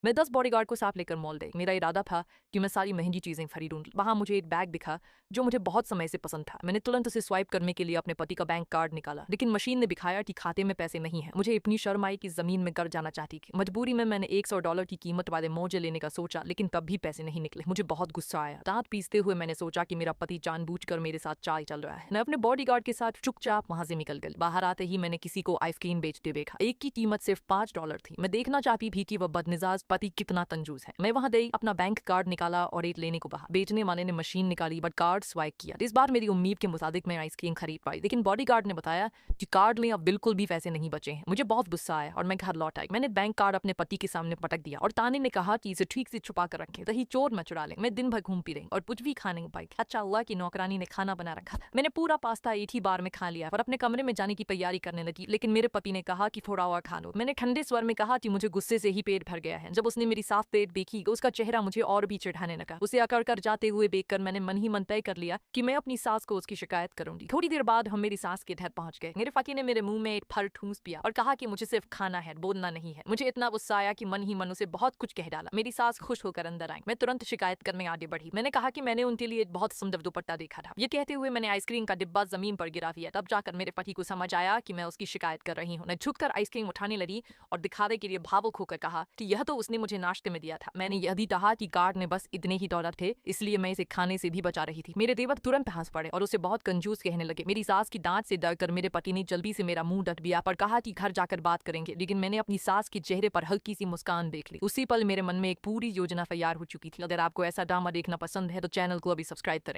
मैं 10 बॉडीगार्ड को साथ लेकर मॉल गई। मेरा इरादा था कि मैं सारी महंगी चीजें खरीदूं। वहां मुझे एक बैग दिखा जो मुझे बहुत समय से पसंद था। मैंने तुरंत उसे स्वाइप करने के लिए अपने पति का बैंक कार्ड निकाला, लेकिन मशीन ने दिखाया कि खाते में पैसे नहीं है। मुझे इतनी शर्म आई कि जमीन में गिर जाना चाहती थी। मजबूरी में मैंने $100 की कीमत वाले मोजे लेने का सोचा, लेकिन तब भी पैसे नहीं निकले। मुझे बहुत गुस्सा आया। दांत पीसते हुए मैंने सोचा कि मेरा पति जानबूझकर मेरे साथ चाल चल रहा है। मैं अपने बॉडीगार्ड के साथ चुपचाप वहां से निकल गई। बाहर आते ही मैंने किसी को आइसक्रीम बेचते देखा। एक की कीमत सिर्फ $5 थी। मैं देखना चाहती थी कि वह बदमिजाज पति कितना कंजूस है। मैं वहां गई, अपना बैंक कार्ड निकाला और एक लेने को कहा। बेचने वाले ने मशीन निकाली बट कार्ड स्वाइप किया। इस बार मेरी उम्मीद के मुताबिक मैं आइसक्रीम खरीद पाई, लेकिन बॉडीगार्ड ने बताया कि कार्ड में अब बिल्कुल भी पैसे नहीं बचे हैं। मुझे बहुत गुस्सा आया और मैं घर लौट आई। मैंने बैंक कार्ड अपने पति के सामने पटक दिया और ताने ने कहा कि इसे ठीक से छुपा कर रखें, कहीं चोर न चुरा लें। मैं दिन भर घूमती रही और कुछ भी खाने नहीं पाई। अच्छा हुआ कि नौकरानी ने खाना बना रखा। मैंने पूरा पास्ता एक ही बार में खा लिया और अपने कमरे में जाने की तैयारी करने लगी, लेकिन मेरे पति ने कहा कि थोड़ा और खा लो। मैंने ठंडे स्वर में कहा कि मुझे गुस्से से ही पेट भर गया है। जब उसने मेरी साफ पेट देखी, उसका चेहरा मुझे और भी चिढ़ाने लगा। उसे अकड़ कर जाते हुए देखकर मैंने मन ही मन तय कर लिया कि मैं अपनी सास को उसकी शिकायत करूंगी। थोड़ी देर बाद हम मेरी सास के घर पहुंच गए। मेरे पति ने मेरे मुंह में एक फल ठूंस पिया और कहा कि मुझे सिर्फ खाना है, बोलना नहीं है। मुझे इतना गुस्सा आया कि मन ही मन उसे बहुत कुछ कह डाला। मेरी सास खुश होकर अंदर आई। मैं तुरंत शिकायत करने आगे बढ़ी। मैंने कहा कि मैंने उनके लिए एक बहुत सुंदर दुपट्टा देखा था। ये कहते हुए मैंने आइसक्रीम का डिब्बा जमीन पर गिरा दिया। तब जाकर मेरे पति को समझ आया कि मैं उसकी शिकायत कर रही हूँ। मैं झुककर आइसक्रीम उठाने लगी और दिखावे के लिए भावुक होकर कहा कि यह तो उसने मुझे नाश्ते में दिया था। मैंने यह भी कहा कि कार्ड में बस इतने ही डॉलर थे, इसलिए मैं इसे खाने से भी बचा रही थी। मेरे देवर तुरंत हंस पड़े और उसे बहुत कंजूस कहने लगे। मेरी सास की डांट से डरकर मेरे पति ने जल्दी से मेरा मुंह ढक दिया और कहा कि घर जाकर बात करेंगे, लेकिन मैंने अपनी सास के चेहरे पर हल्की सी मुस्कान देख ली। उसी पल मेरे मन में एक पूरी योजना तैयार हो चुकी थी। अगर आपको ऐसा ड्रामा देखना पसंद है तो चैनल को अभी सब्सक्राइब करें।